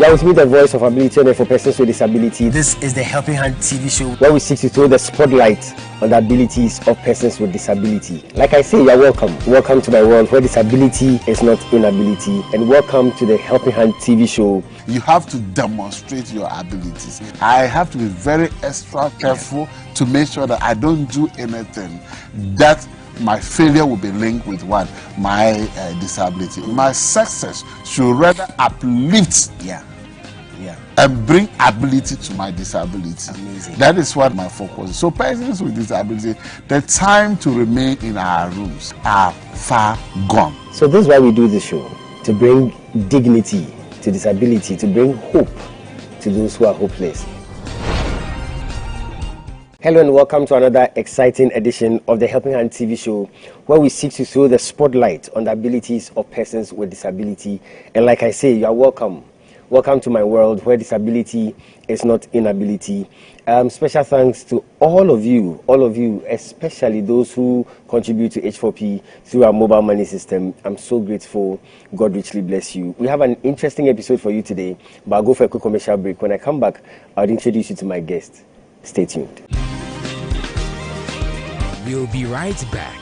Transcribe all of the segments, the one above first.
Yeah, with me, the voice of ability and for persons with disabilities. This is the Helping Hand TV show where we seek to throw the spotlight on the abilities of persons with disability. Like I say, you're welcome. Welcome to my world where disability is not inability. And welcome to the Helping Hand TV show. You have to demonstrate your abilities. I have to be very extra careful to make sure that I don't do anything that my failure will be linked with what? My disability. My success should rather uplift and bring ability to my disability. Amazing. That is what my focus is. So persons with disability, the time to remain in our rooms are far gone. So this is why we do this show, to bring dignity to disability, to bring hope to those who are hopeless. Hello and welcome to another exciting edition of the Helping Hand TV show, where we seek to throw the spotlight on the abilities of persons with disability. And like I say, you are welcome. Welcome to my world where disability is not inability. Special thanks to all of you, especially those who contribute to H4P through our mobile money system. I'm so grateful. God richly bless you. We have an interesting episode for you today, but I'll go for a quick commercial break. When I come back, I'll introduce you to my guest. Stay tuned. We'll be right back.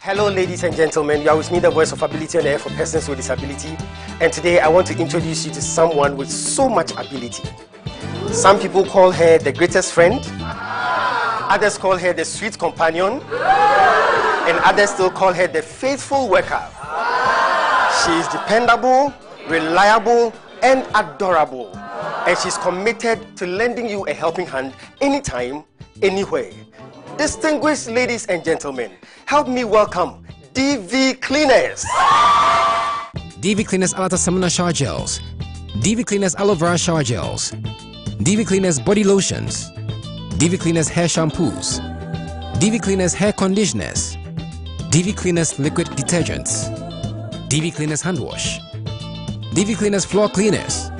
Hello ladies and gentlemen, you are with me, the voice of ability on air for persons with disability. And today I want to introduce you to someone with so much ability. Some people call her the greatest friend, others call her the sweet companion, and others still call her the faithful worker. She is dependable, reliable, and adorable. And she's committed to lending you a helping hand anytime, anywhere. Distinguished ladies and gentlemen, help me welcome DV Cleaners. DV Cleaners Alata Samana Shower Gels, DV Cleaners Aloe Vera Shower Gels, DV Cleaners Body Lotions, DV Cleaners Hair Shampoos, DV Cleaners Hair Conditioners, DV Cleaners Liquid Detergents, DV Cleaners Hand Wash, DV Cleaners Floor Cleaners,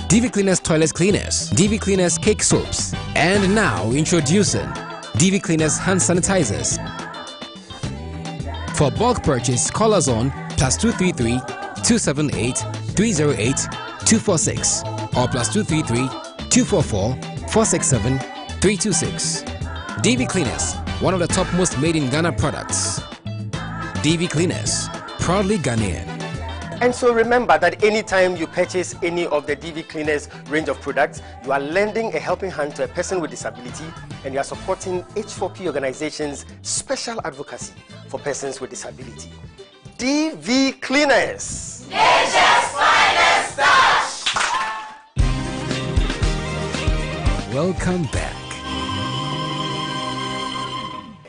DV Cleaners Toilet Cleaners, DV Cleaners Cake Soaps, and now introducing DV Cleaners Hand Sanitizers. For bulk purchase, call us on +233 278 308 246 or +233 244 467 326. DV Cleaners, one of the top most made in Ghana products. DV Cleaners, proudly Ghanaian. And so remember that anytime you purchase any of the DV Cleaners range of products, you are lending a helping hand to a person with disability, and you are supporting H4P organization's special advocacy for persons with disability. DV Cleaners, Nature's finest touch. Welcome back.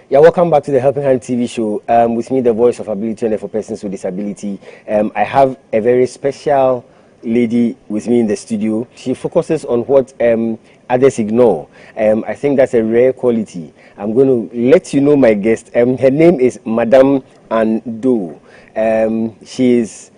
Yeah, welcome back to the Helping Hand TV show. With me, the voice of ability and for persons with disability. I have a very special lady with me in the studio. She focuses on what others ignore. I think that's a rare quality. I'm going to let you know my guest. Her name is Madam Ando. She is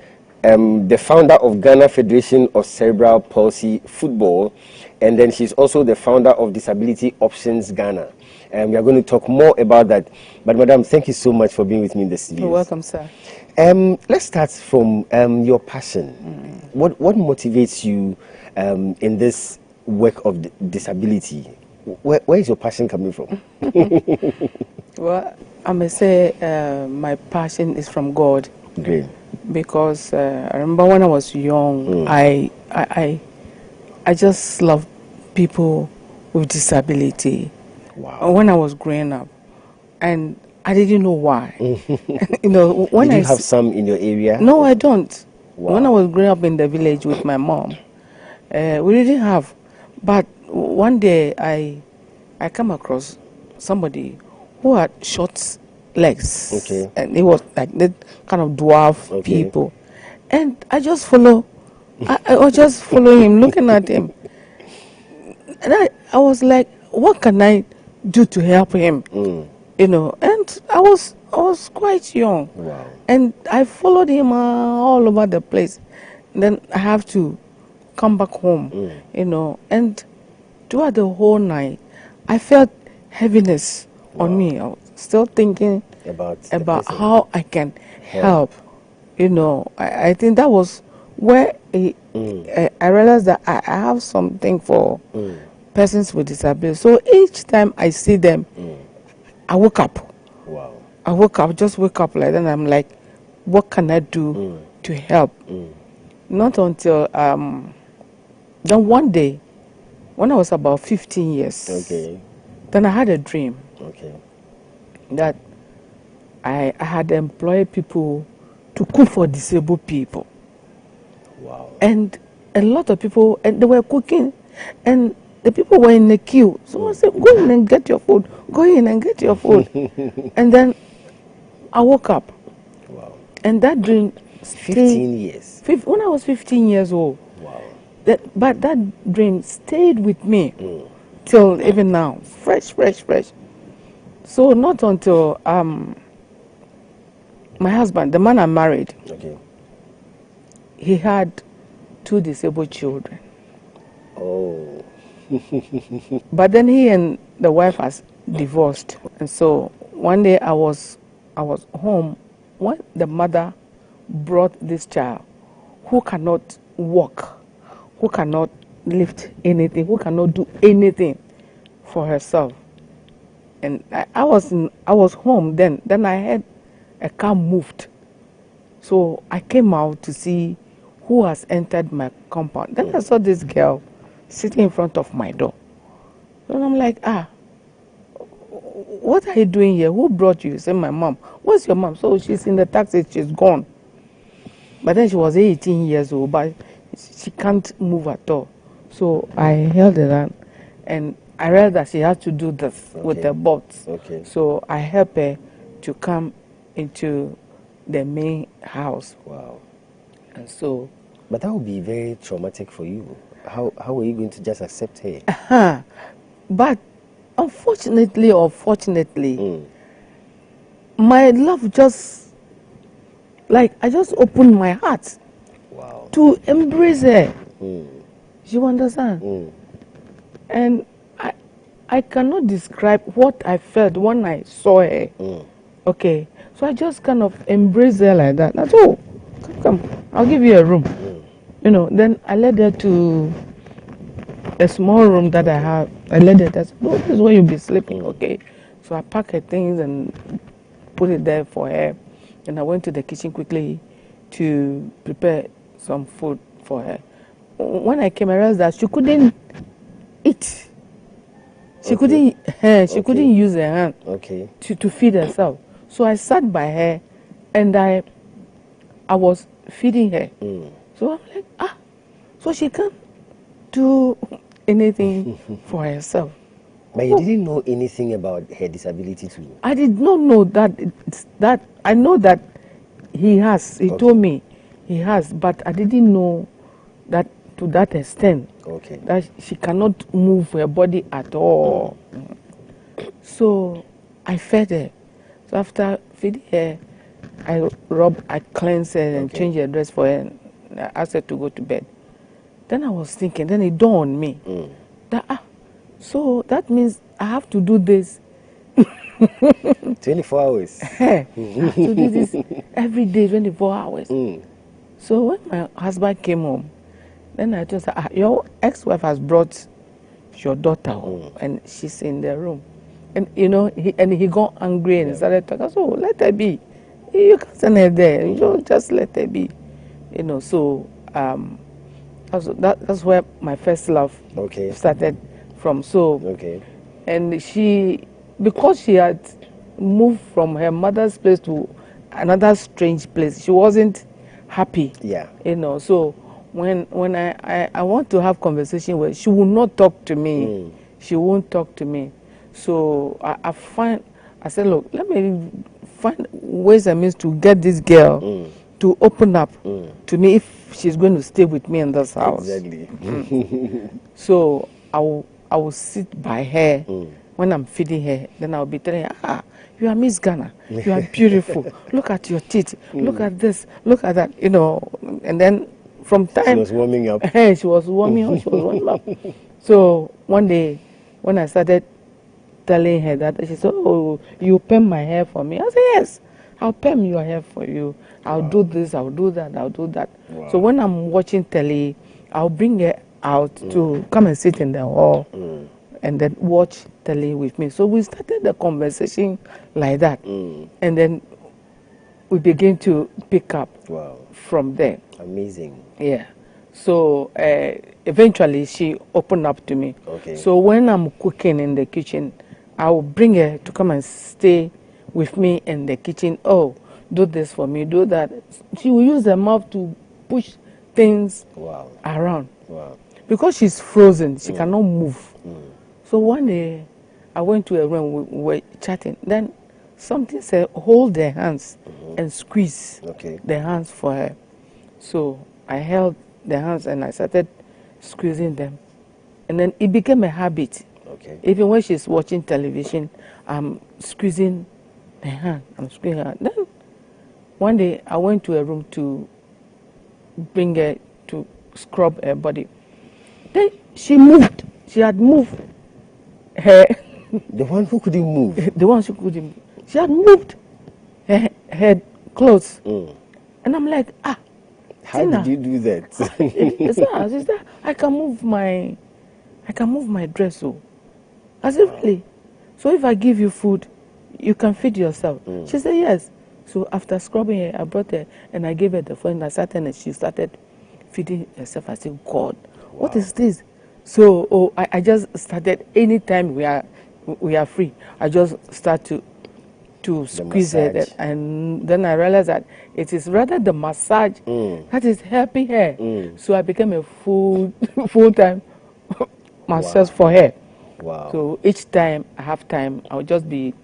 the founder of Ghana Federation of Cerebral Palsy Football, and then she's also the founder of Disability Options Ghana. We are going to talk more about that. But Madam, thank you so much for being with me in the studio. You're welcome, sir. Let's start from your passion. What motivates you in this work of disability? Where is your passion coming from? Well, I may say my passion is from God. Great. Because I remember when I was young, I just loved people with disability. Wow. When I was growing up, and I didn't know why. You know, when Did you have some in your area? No, I don't. Wow. When I was growing up in the village with my mom, we didn't have. But one day I come across somebody who had short legs. Okay. And it was like that kind of dwarf people. And I just follow. I was just following him, looking at him. And I was like, what can I do to help him? You know, and I was quite young. Wow. And I followed him all over the place. Then I have to come back home, you know. And throughout the whole night, I felt heaviness on me. I was still thinking about how I can help. You know, I think that was where I realized that I have something for persons with disabilities. So each time I see them, I woke up. Wow. I woke up, just wake up like that, and I'm like, what can I do to help? Not until then one day, when I was about 15 years, then I had a dream that I had employed people to cook for disabled people. Wow. And a lot of people, and they were cooking, and the people were in the queue. Someone said, go in and get your food. Go in and get your food. And then I woke up. Wow. And that dream 15 years. When I was 15 years old. Wow. But that dream stayed with me till even now. Fresh. So not until my husband, the man I married, he had 2 disabled children. Oh. But then he and the wife has divorced. And so one day I was home when the mother brought this child who cannot walk, who cannot lift anything, who cannot do anything for herself. And I was home then. Then I heard a car moved. So I came out to see who has entered my compound. Then I saw this girl sitting in front of my door. And I'm like, what are you doing here? Who brought you? She said, my mom. Where's your mom? So she's in the taxi, she's gone. But then she was 18 years old, but she can't move at all. So I held her hand, and I realized that she had to do this with the boats. So I helped her to come into the main house. Wow. And so... But that would be very traumatic for you. How were you going to just accept her? But unfortunately or fortunately, my love just, like, I just opened my heart to embrace her. You understand? And I cannot describe what I felt when I saw her. Okay, so I just kind of embraced her like that. I said, oh, come, I'll give you a room. You know, then I led her to a small room that I have. I led her, that's, oh, this is where you'll be sleeping, okay? So I packed her things and put it there for her. And I went to the kitchen quickly to prepare some food for her. When I came, I realized that she couldn't eat. She couldn't use her hand to feed herself. So I sat by her and I was feeding her. So I'm like, so she can't do anything for herself. But you didn't know anything about her disability too? I did not know that. I know that he has. He told me he has, but I didn't know that to that extent. That she cannot move her body at all. So I fed her. So after feeding her, I cleansed her and changed her dress for her and I asked her to go to bed. Then I was thinking, then it dawned on me that so that means I have to do this 24 hours. I have to do this every day, 24 hours. So when my husband came home, then I just said, your ex-wife has brought your daughter home, and she's in the room. And you know, he got angry and started talking. So let her be. You can't send her there. You just let her be. You know, so that's where my first love started from. So and because she had moved from her mother's place to another strange place, she wasn't happy. You know, so when I want to have conversation with her, she will not talk to me. She won't talk to me. So I said, look, let me find ways and means to get this girl to open up to me if she's going to stay with me in this house. So I will sit by her when I'm feeding her. Then I'll be telling her, you are Miss Ghana. You are beautiful. Look at your teeth. Look at this. Look at that. You know, and then from time... She was warming up. She was warming up. So one day when I started telling her that. She said, "Oh, you perm my hair for me?" I said, "Yes, I'll perm your hair for you. I'll do this, I'll do that, I'll do that." Wow. So when I'm watching telly, I'll bring her out to come and sit in the hall and then watch telly with me. So we started the conversation like that. And then we begin to pick up from there. Amazing. Yeah. So eventually she opened up to me. Okay. So when I'm cooking in the kitchen, I will bring her to come and stay with me in the kitchen. "Oh, do this for me, do that." She will use her mouth to push things around. Wow. Because she's frozen, she cannot move. So one day, I went to a room, we were chatting. Then something said, "Hold their hands and squeeze the hands for her." So I held the hands and I started squeezing them. And then it became a habit. Okay. Even when she's watching television, I'm squeezing her hand. I'm squeezing her. Then one day I went to a room to bring her to scrub her body. Then she moved. She had moved her. The one who couldn't move. The one she couldn't move. She had moved her clothes. And I'm like, "Ah, how Tina, did you do that?" Sister, I can move my dress. So I said, "Really? So if I give you food, you can feed yourself?" She said, "Yes." So after scrubbing her, I brought her and I gave her the phone. I sat and she started feeding herself. I said, "God, what is this?" So I just started, anytime we are free, I just start to squeeze her. And then I realized that it is rather the massage that is helping her. So I became a full-time massage for her. Wow. So each time I have time, I'll just be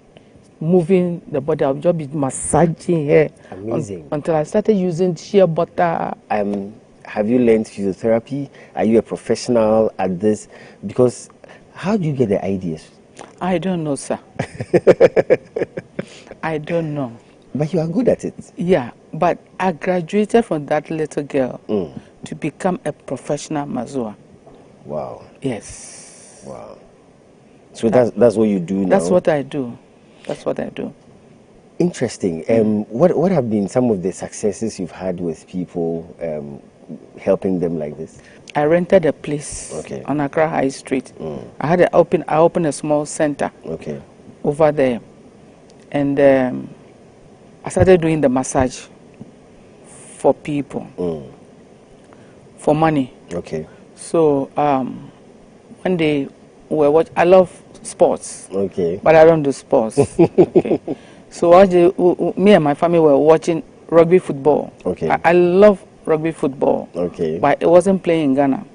moving the body. I'll just be massaging her. Amazing. Until I started using shea butter. Have you learned physiotherapy? Are you a professional at this? Because how do you get the ideas? I don't know, sir. I don't know. But you are good at it. Yeah, but I graduated from that little girl to become a professional masseur. Wow. Yes. Wow. So that's what you do now? That's what I do. That's what I do. Interesting. What have been some of the successes you've had with people helping them like this? I rented a place on Accra High Street. I opened a small center over there. And I started doing the massage for people for money. Okay. So one day I love sports. Okay. But I don't do sports. Okay. So me and my family were watching rugby football. Okay. I love rugby football. Okay. But it wasn't playing in Ghana.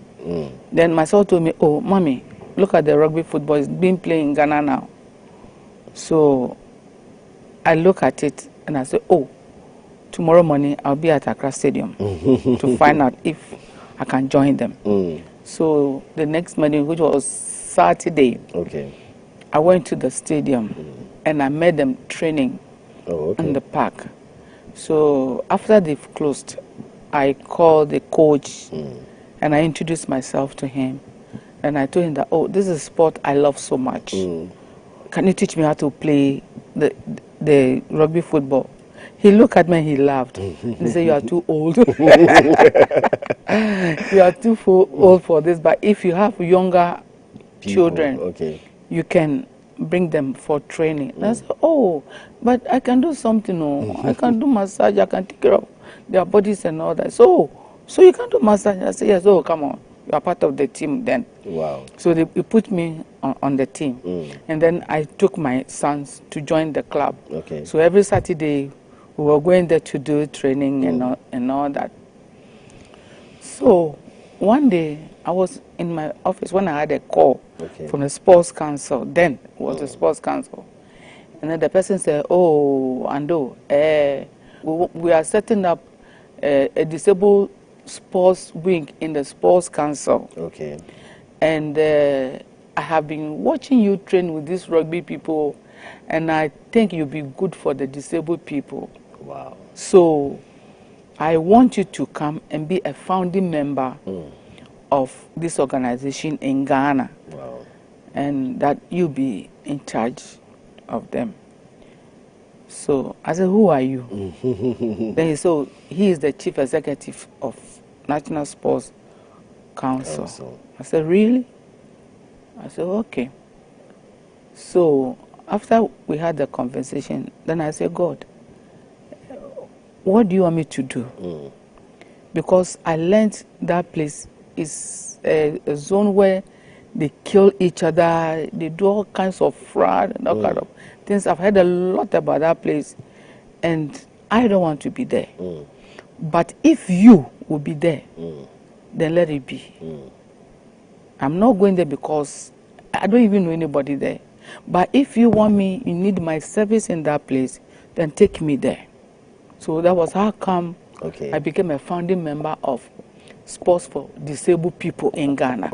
Then my son told me, "Oh, mommy, look at the rugby football. It's being played in Ghana now." So I look at it and I say, "Oh, tomorrow morning I'll be at Accra Stadium to find out if I can join them." So the next morning, which was Saturday, I went to the stadium and I met them training in the park. So after they've closed, I called the coach and I introduced myself to him. And I told him that, "Oh, this is a sport I love so much. Can you teach me how to play the rugby football?" He looked at me and he laughed. He said, "You are too old. You are too old for this. But if you have younger children, you can bring them for training." And I said, "Oh, but I can do something. Oh, I can do massage. I can take care of their bodies and all that." So you can do massage? I said, "Yes." "Oh, come on. You are part of the team then." Wow. So they put me on the team. And then I took my sons to join the club. So every Saturday, we were going there to do training and all that. So one day, I was in my office when I had a call from the sports council. Then it was the sports council. And then the person said, "Oh, Ando, we are setting up a disabled sports wing in the sports council. And I have been watching you train with these rugby people, and I think you'll be good for the disabled people. Wow. So I want you to come and be a founding member of this organization in Ghana." Wow. and that you be in charge of them. So I said, who are you? Then he is the chief executive of National Sports Council. I said, really? I said, okay. So after we had the conversation, then I said, God, what do you want me to do? Because I learned that place is a zone where they kill each other, they do all kinds of fraud and all kind of things. I've heard a lot about that place, and I don't want to be there. But if you will be there, then let it be. I'm not going there because I don't even know anybody there. But if you want me, you need my service in that place, then take me there. So that was how come I became a founding member of Sports for Disabled People in Ghana.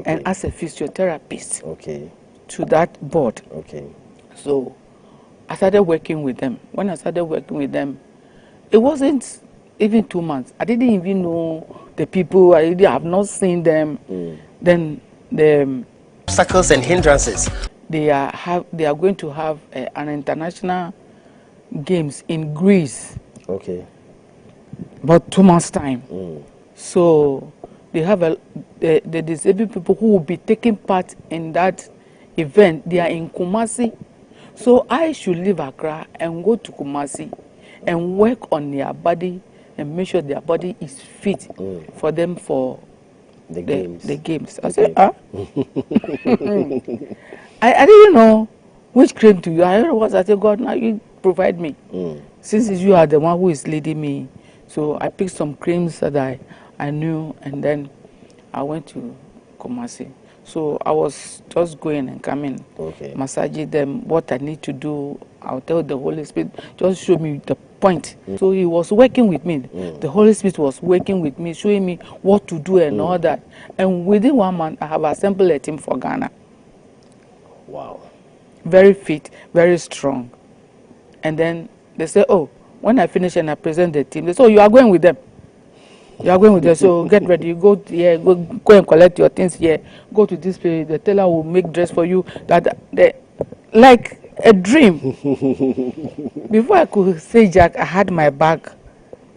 And as a physiotherapist to that board. So I started working with them. When I started working with them, it wasn't even 2 months. I didn't even know the people. I have not seen them. Then the obstacles and hindrances. They are going to have an international games in Greece. About 2 months time. So they have the disabled people who will be taking part in that event. They are in Kumasi. So I should leave Accra and go to Kumasi and work on their body and make sure their body is fit for them for the games. I said, I didn't know which cream to use. I don't know what. I said, God, now you provide me. Since you are the one who is leading me. So I picked some creams that I knew, and then I went to Kumasi. So I was just going and coming, massaging them, what I need to do. I'll tell the Holy Spirit, just show me the point. So he was working with me. The Holy Spirit was working with me, showing me what to do and all that. And within 1 month, I have assembled a team for Ghana. Wow. Very fit, very strong. And then they say, oh, when I finish and I present the team, they say, oh, you are going with them. You are going with them, so get ready. You go here, go and collect your things here. Go to this place. The tailor will make dress for you. Like a dream. Before I could say Jack, I had my bag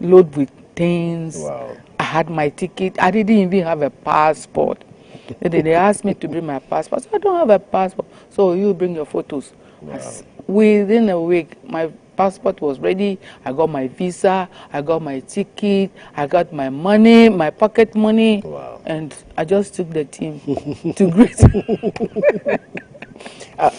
loaded with things. Wow. I had my ticket. I didn't even have a passport. They asked me to bring my passport. So I don't have a passport. So you bring your photos. Wow. Within a week, my passport was ready. I got my visa. I got my ticket. I got my money, my pocket money. Wow. And I just took the team to Greece.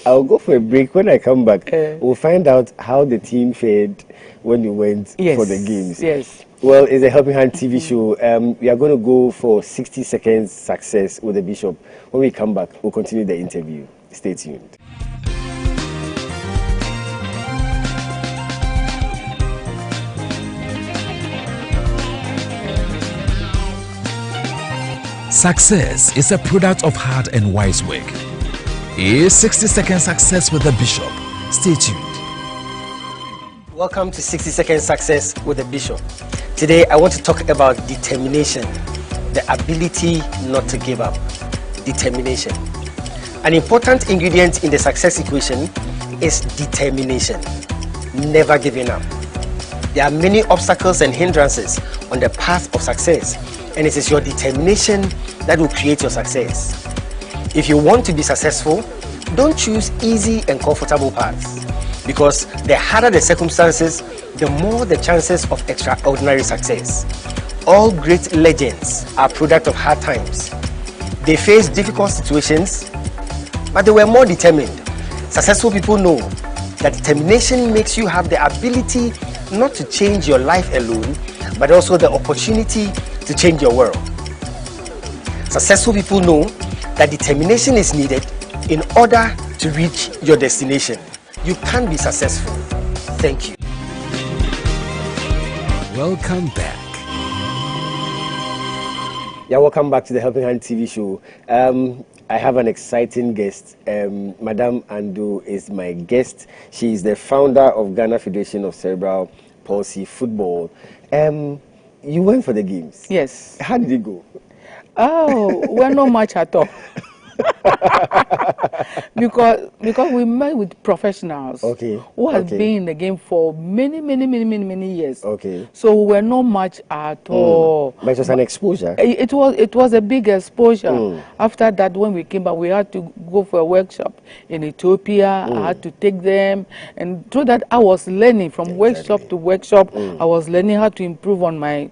I'll go for a break. When I come back, we'll find out how the team fared when you went for the games. Yes. Well, it's a Helping Hand TV show. We are going to go for 60 seconds success with the bishop. When we come back, we'll continue the interview. Stay tuned. Success is a product of hard and wise work. Here's 60 Second Success with the Bishop. Stay tuned. Welcome to 60 Second Success with the Bishop. Today I want to talk about determination, the ability not to give up. Determination. An important ingredient in the success equation is determination, never giving up. There are many obstacles and hindrances on the path of success, and it is your determination that will create your success. If you want to be successful, don't choose easy and comfortable paths, because the harder the circumstances, the more the chances of extraordinary success. All great legends are product of hard times. They faced difficult situations, but they were more determined. Successful people know that determination makes you have the ability not to change your life alone, but also the opportunity to change your world. Successful people know that determination is needed in order to reach your destination. You can be successful. Thank you. Welcome back. Yeah, welcome back to the Helping Hand TV show. I have an exciting guest. Madame Ando is my guest. She is the founder of Ghana Federation of Cerebral Palsy Football. You went for the games. Yes. How did it go? Oh, well, not much at all. because we met with professionals who have been in the game for many years. So we were not much at all. But it was an exposure. It was a big exposure. After that, when we came back, we had to go for a workshop in Ethiopia. I had to take them, and through that I was learning from workshop to workshop. I was learning how to improve on my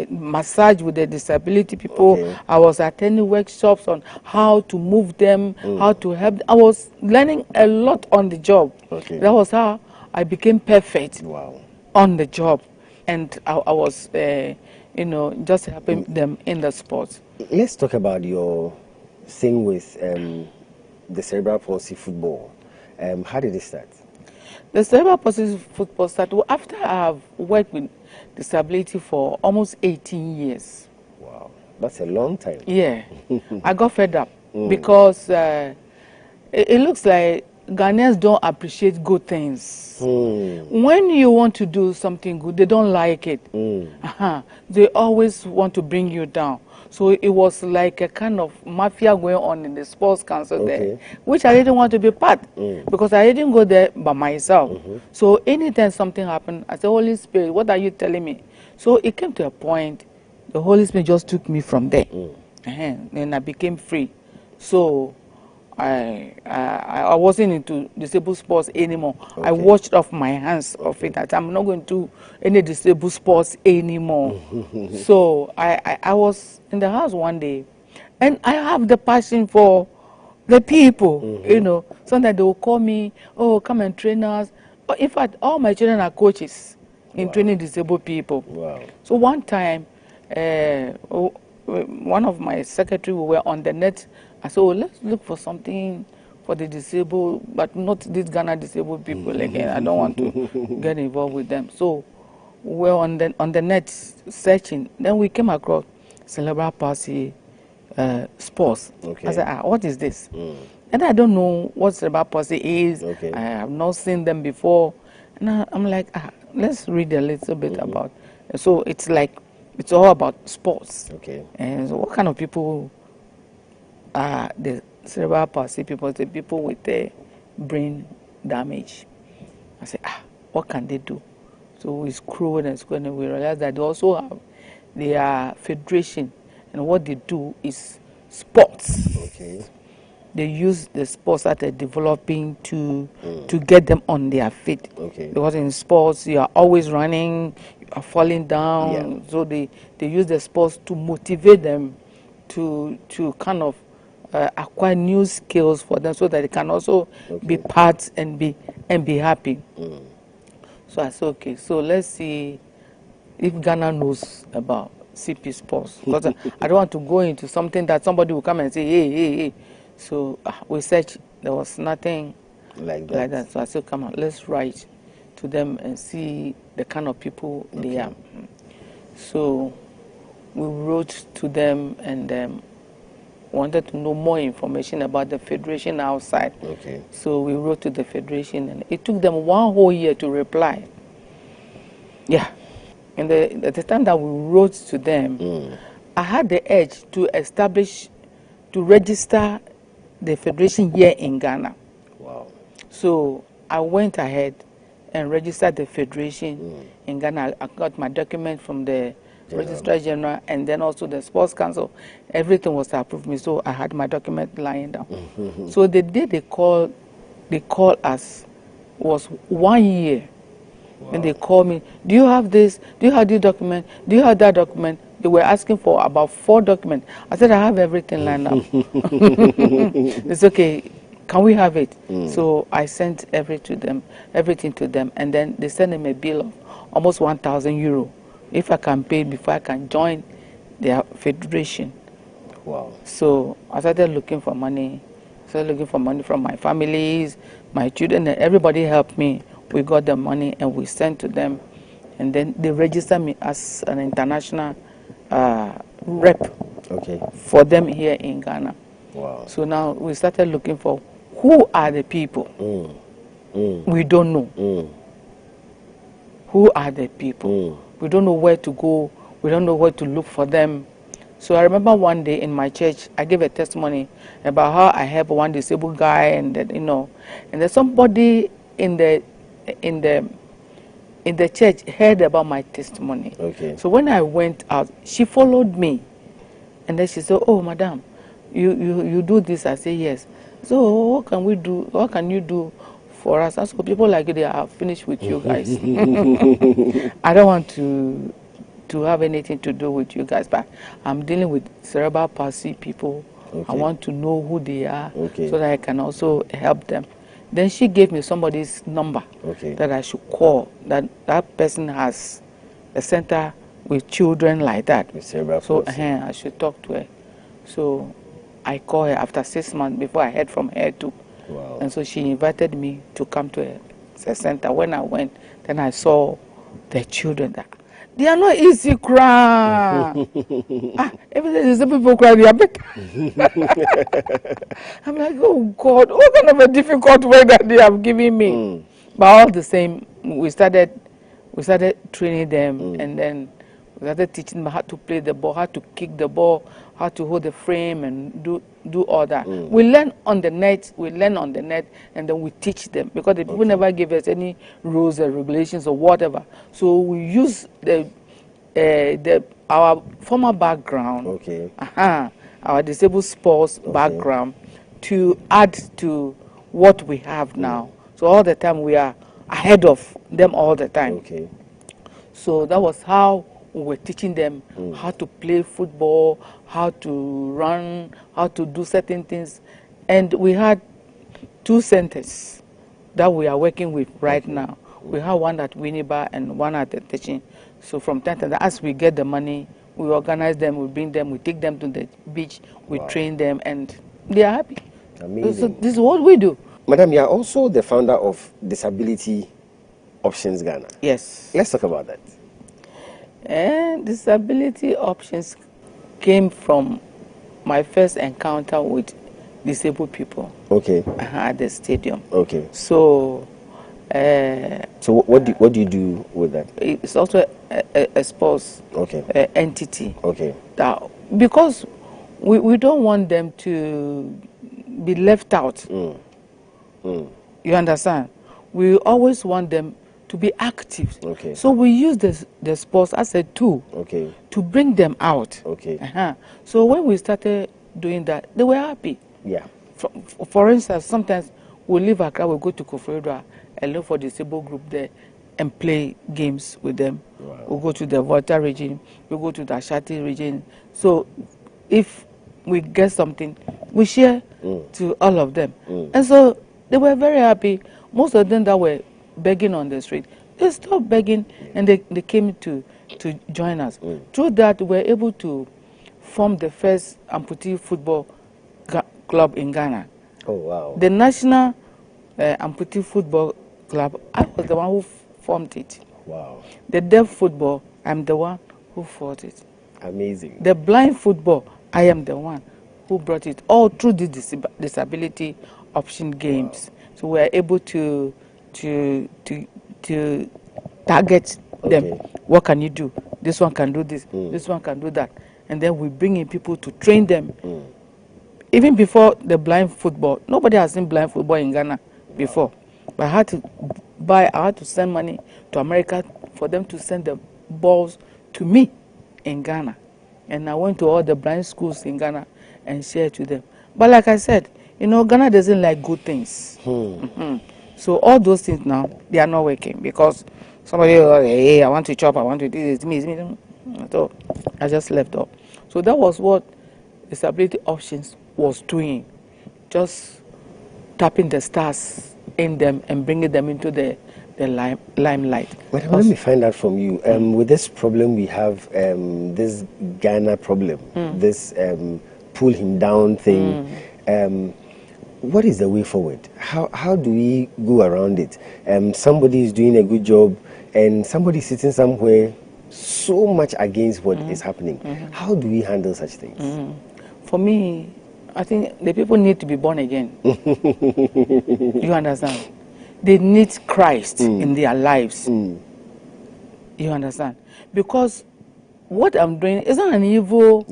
massage with the disability people. I was attending workshops on how to move them, how to help them. I was learning a lot on the job. That was how I became perfect on the job, and I was you know, just helping them in the sports. Let's talk about your thing with the Cerebral Palsy football. How did it start? The Cerebral Palsy football started after I have worked with disability for almost 18 years. Wow, that's a long time. Yeah, I got fed up because it looks like Ghanaians don't appreciate good things. When you want to do something good, they don't like it. They always want to bring you down. So it was like a kind of mafia going on in the sports council there, which I didn't want to be part because I didn't go there by myself. So anytime something happened, I said, Holy Spirit, what are you telling me? So it came to a point, the Holy Spirit just took me from there. And I became free. So I wasn't into disabled sports anymore. I washed off my hands of it. That I'm not going to any disabled sports anymore. So I was in the house one day, and I have the passion for the people. You know, sometimes they will call me, oh, come and train us. In fact, all my children are coaches in training disabled people. So one time, one of my secretary, we were on the net. I said, oh, let's look for something for the disabled, but not these Ghana disabled people again. I don't want to get involved with them. So we were on the net searching. Then we came across Cerebral Palsy sports. I said, what is this? And I don't know what Cerebral Palsy is. I have not seen them before. And I'm like, let's read a little bit about it. So it's like, it's all about sports. And so what kind of people are the Cerebral Palsy people? The people with the brain damage. I said, what can they do? So we scrolled and scrolled, and we realized that they also have their federation, and what they do is sports. They use the sports that they're developing to get them on their feet. Because in sports, you are always running, you are falling down. So they use the sports to motivate them to kind of acquire new skills for them, so that they can also be part and be happy. So I said, okay, so let's see if Ghana knows about CP sports, because I don't want to go into something that somebody will come and say, hey. So we searched, there was nothing like that. So I said, come on, let's write to them and see the kind of people they are. So we wrote to them and wanted to know more information about the federation outside. So we wrote to the federation, and it took them 1 whole year to reply. And at the time that we wrote to them, I had the urge to register the federation here in Ghana. So I went ahead and registered the federation in Ghana. I got my document from the Registrar General, and then also the Sports Council. Everything was approved me, so I had my document lying down. So the day they called us was 1 year. And they called me, do you have this? Do you have this document? Do you have that document? They were asking for about 4 documents. I said, I have everything lined up. It's okay. Can we have it? So I sent everything to them, and then they sent them a bill of almost €1,000 if I can pay before I can join their federation. So I started looking for money. From my families, my children, and everybody helped me. We got the money and we sent to them, and then they registered me as an international rep for them here in Ghana. So now we started looking for who are the people. We don't know. Who are the people? We don't know where to go. We don't know where to look for them. So I remember one day in my church, I gave a testimony about how I helped one disabled guy, and that, you know, and then somebody in the church heard about my testimony. Okay. So when I went out, she followed me, and then she said, "Oh, madam, you do this?" I say, "Yes." So what can we do? What can you do for us? As for people like you, they are finished with you guys. I don't want to have anything to do with you guys, but I'm dealing with cerebral palsy people. Okay. I want to know who they are, okay. so that I can also help them. Then she gave me somebody's number, okay. that I should call. That person has a center with children like that. With cerebral so palsy. I should talk to her. So I called her after 6 months before I heard from her too. Wow. And so she invited me to come to her center. When I went, then I saw the children that they are not easy cry. Every day the people cry, they are better. I'm like, oh God, what kind of a difficult way that they have given me. But all the same, we started training them, and then we started teaching them how to play the ball, how to kick the ball, how to hold the frame, and do all that. We learn on the net, and then we teach them, because the people never gave us any rules or regulations or whatever. So we use our former background, our disabled sports background, to add to what we have now. So all the time we are ahead of them all the time. So that was how we were teaching them how to play football, how to run, how to do certain things. And we had 2 centers that we are working with right now. We have one at Winneba and one at the teaching. So from time to time, as we get the money, we organize them, we bring them, we take them to the beach, we train them, and they are happy. Amazing. So this is what we do. Madam, you are also the founder of Disability Options Ghana. Yes. Let's talk about that. And Disability Options came from my first encounter with disabled people. At the stadium. So what do you do with that? It's also a sports entity. That, because we don't want them to be left out. You understand? We always want them to be active. So we use the sports as a tool to bring them out. So when we started doing that, they were happy. For instance, sometimes we leave Accra, we go to Koforidua and look for disabled group there and play games with them. We go to the Volta region, we go to the Ashati region. So if we get something, we share to all of them. And so they were very happy. Most of them that were begging on the street, they stopped begging, and they came to join us. Through that, we were able to form the first amputee football club in Ghana. Oh, wow. The National Amputee Football Club, I was the one who formed it. Wow. The deaf football, I'm the one who fought it. Amazing. The blind football, I am the one who brought it, all through the disability option games. So we are able to target them. What can you do? This one can do this, this one can do that. And then we bring in people to train them. Even before the blind football, nobody has seen blind football in Ghana before. But I had to send money to America for them to send the balls to me in Ghana. And I went to all the blind schools in Ghana and shared to them. But like I said, you know, Ghana doesn't like good things. So all those things now, they are not working, because somebody, hey, I want to chop, I want to do this, me. So I just left off. So that was what Disability Options was doing, just tapping the stars in them and bringing them into the limelight. But let me find out from you. With this problem we have, this Ghana problem, this pull him down thing, what is the way forward? How do we go around it? Somebody is doing a good job and somebody sitting somewhere so much against what is happening. How do we handle such things? For me, I think the people need to be born again. You understand? They need Christ in their lives. You understand? Because what I'm doing is not an evil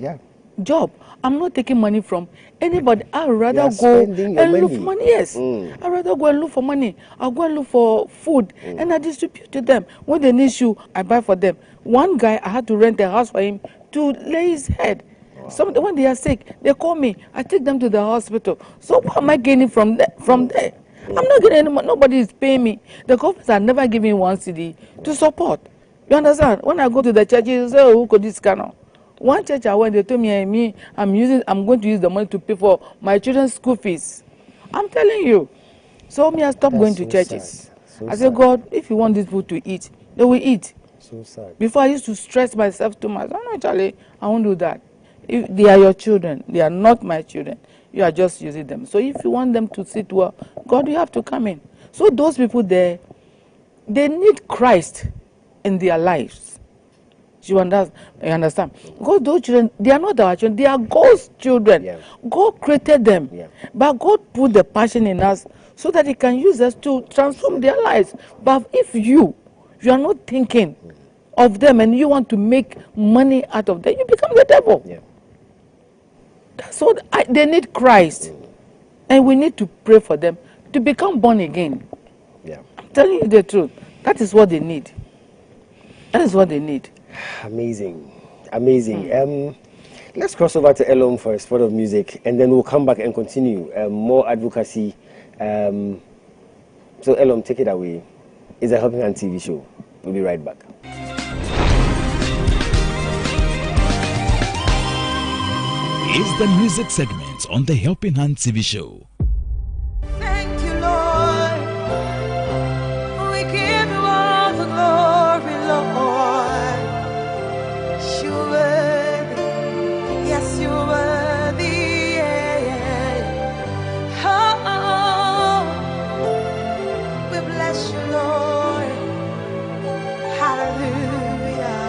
job. I'm not taking money from anybody. I'd rather go spending and your look for money. Yes. I'd rather go and look for money. I'll go and look for food and I distribute to them. When they need shoe, I buy for them. One guy, I had to rent a house for him to lay his head. When they are sick, they call me. I take them to the hospital. So what am I gaining from there? I'm not getting any money. Nobody is paying me. The government are never giving me 1 cedi to support. You understand? When I go to the churches, they say, oh, who could this kind of? One church I went, they told me, I'm going to use the money to pay for my children's school fees. I'm telling you. So I stopped going to churches. I said, God, if you want these people to eat, they will eat. So sad. Before I used to stress myself too much. No, Charlie, I won't do that. If they are your children, they are not my children. You are just using them. So if you want them to sit well, God, you have to come in. So those people there, they need Christ in their lives. You understand? Because those children, they are not our children, they are God's children. Yeah. God created them. Yeah. But God put the passion in us so that He can use us to transform their lives. But if you are not thinking of them and you want to make money out of them, you become the devil. Yeah. That's what they need Christ. And we need to pray for them to become born again. Yeah. I'm telling you the truth. That is what they need. That is what they need. Amazing. Let's cross over to Elom for a spot of music, and then we'll come back and continue more advocacy. So Elom, take it away. It's a Helping Hand TV show. We'll be right back. Is the music segment on the Helping Hand TV show. Thank you, Lord. We give you all the glory, Lord. You're worthy. Yes, you're worthy. Yeah. Oh, we bless you, Lord. Hallelujah.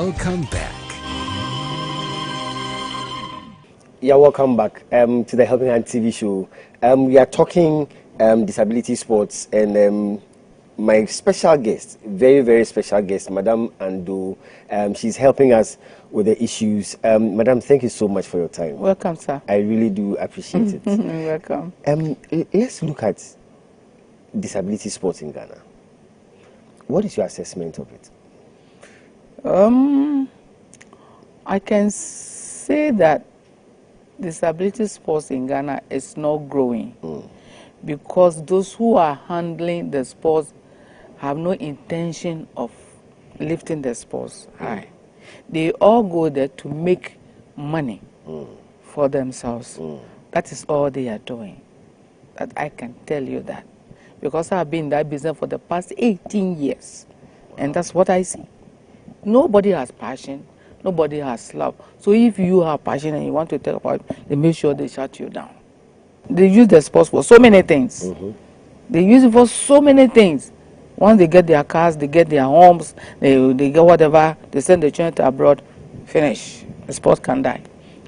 Welcome back. Yeah, welcome back to the Helping Hand TV show. We are talking disability sports, and my special guest, very, very special guest, Madam Ando, she's helping us with the issues. Madam, thank you so much for your time. Welcome, sir. I really do appreciate it. Welcome. Let's look at disability sports in Ghana. What is your assessment of it? I can say that disability sports in Ghana is not growing because those who are handling the sports have no intention of lifting the sports high. They all go there to make money for themselves. That is all they are doing. That I can tell you that. Because I've been in that business for the past 18 years. And that's what I see. Nobody has passion. Nobody has love. So if you have passion and you want to talk about it, they make sure they shut you down. They use the sports for so many things. They use it for so many things. Once they get their cars, they get their homes, they get whatever, they send the children to abroad, finish. The sport can die.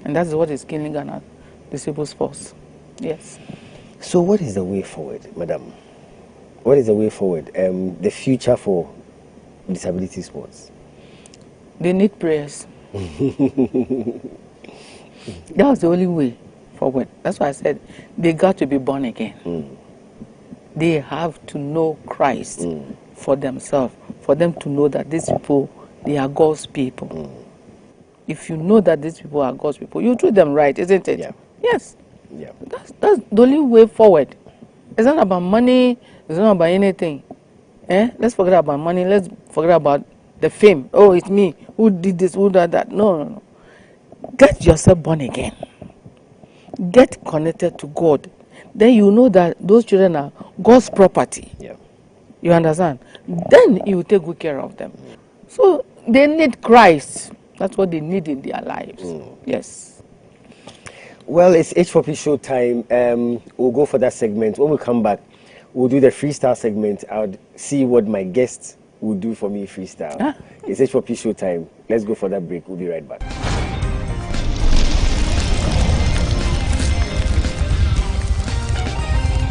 And that's what is killing Ghana, disabled sports. Yes. So what is the way forward, Madam? What is the way forward? The future for disability sports? They need prayers. That's the only way forward. That's why I said they got to be born again. They have to know Christ for themselves, for them to know that these people, they are God's people. If you know that these people are God's people, you treat them right, isn't it? Yeah. Yes. Yeah. That's the only way forward. It's not about money. It's not about anything. Let's forget about money. Let's forget about the fame. Oh, it's me. Who did this? Who did that? No. Get yourself born again. Get connected to God. Then you know that those children are God's property. Yeah. You understand? Then you take good care of them. So they need Christ. That's what they need in their lives. Yes. Well, it's H4P show time. We'll go for that segment. When we come back, we'll do the freestyle segment. I'll see what my guests will do for me freestyle. It's H4P show time. Let's go for that break. We'll be right back.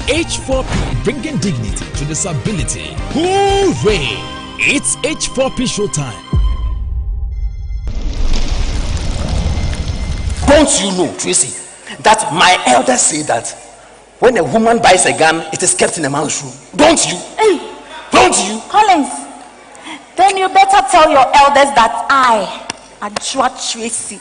H4P, bringing dignity to disability. Hooray! It's H4P showtime. Don't you know, Tracy, that my elders say that when a woman buys a gun, it is kept in a man's room? Don't you? Hey, don't you? Collins, then you better tell your elders that I, Ajua Tracy,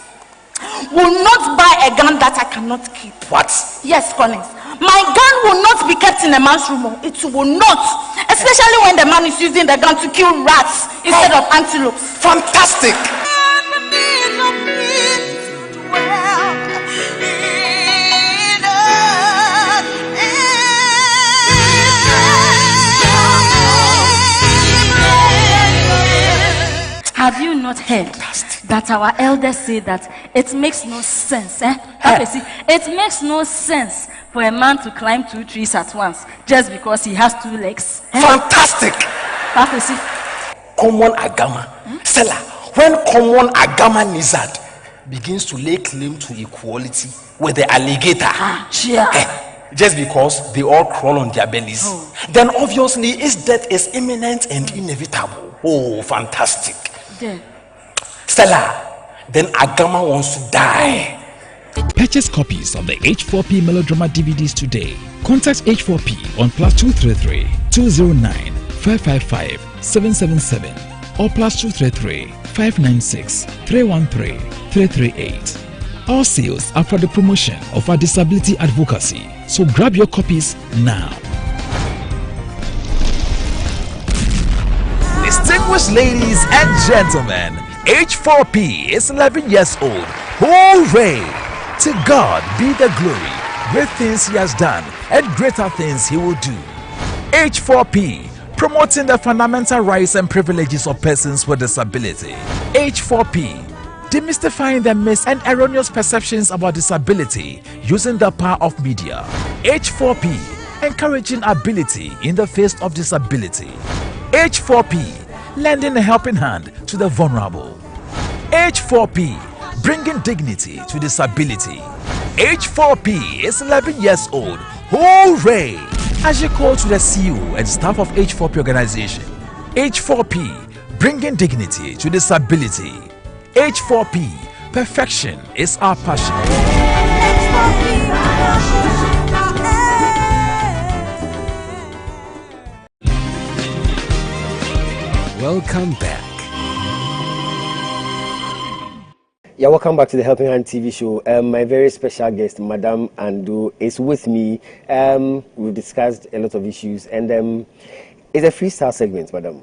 will not buy a gun that I cannot keep. What? Yes, Collins. My gun will not be kept in a man's room. It will not. Especially when the man is using the gun to kill rats instead of antelopes. Fantastic! Have you not heard that our elders say that it makes no sense? It makes no sense for a man to climb 2 trees at once just because he has 2 legs. Fantastic! Common agama. Stella, when common agama lizard begins to lay claim to equality with the alligator, just because they all crawl on their bellies, then obviously its death is imminent and inevitable. Oh, fantastic. Stella, then Agama wants to die. Purchase copies of the H4P melodrama DVDs today. Contact H4P on +233 209 555 777 or +233 596 313 338. All sales are for the promotion of our disability advocacy, so grab your copies now. Distinguished ladies and gentlemen, H4P is 11 years old. Hooray! To God be the glory. Great things he has done and greater things he will do. H4P, promoting the fundamental rights and privileges of persons with disability. H4P, demystifying the myths and erroneous perceptions about disability using the power of media. H4P, encouraging ability in the face of disability. H4P, lending a helping hand to the vulnerable. H4P, bringing dignity to disability. H4P is 11 years old. Hooray! As you call to the CEO and staff of H4P organization, H4P, bringing dignity to disability. H4P, perfection is our passion. Welcome back. Yeah, welcome back to the Helping Hand TV show. My very special guest, Madam Ando, is with me. We've discussed a lot of issues, and it's a freestyle segment, Madam.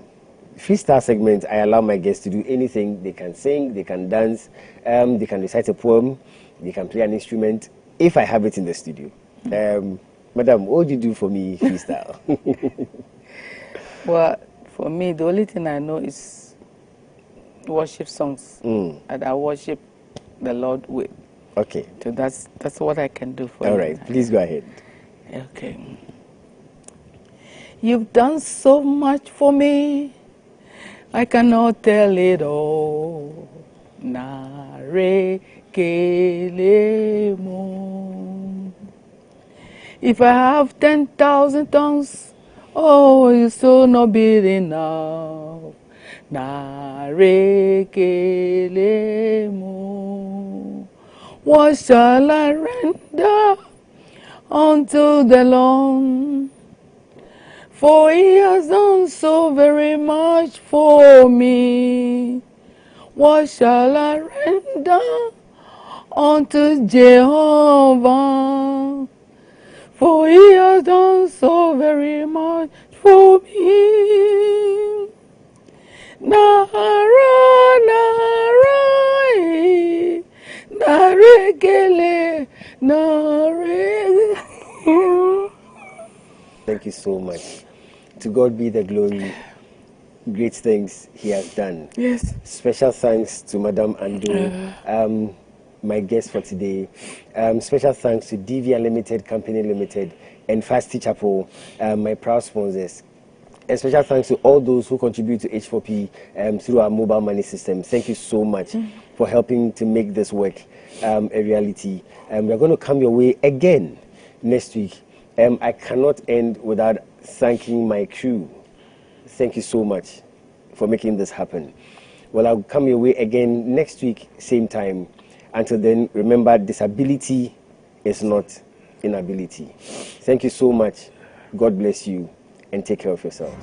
Freestyle segment, I allow my guests to do anything. They can sing, they can dance, they can recite a poem, they can play an instrument, if I have it in the studio. Madam, what do you do for me freestyle? Well, for me, the only thing I know is worship songs, and I worship the Lord with. Okay. So that's what I can do for you. All right, please go ahead. Okay. You've done so much for me, I cannot tell it all. Nare kelemo. If I have 10,000 tongues, oh, you still not be enough. Nare kelemo. What shall I render unto the Lord? For he has done so very much for me. What shall I render unto Jehovah? For he has done so very much for me. Nara, nara, naregele, nare. Thank you so much. To God be the glory. Great things he has done. Yes. Special thanks to Madam Ando, my guest for today. Special thanks to DV Unlimited Company Limited and Fasty Chapel, my proud sponsors. And special thanks to all those who contribute to H4P through our mobile money system. Thank you so much for helping to make this work a reality. We're going to come your way again next week. I cannot end without thanking my crew. Thank you so much for making this happen. Well, I'll come your way again next week, same time. Until then, remember, disability is not inability. Thank you so much. God bless you, and take care of yourself.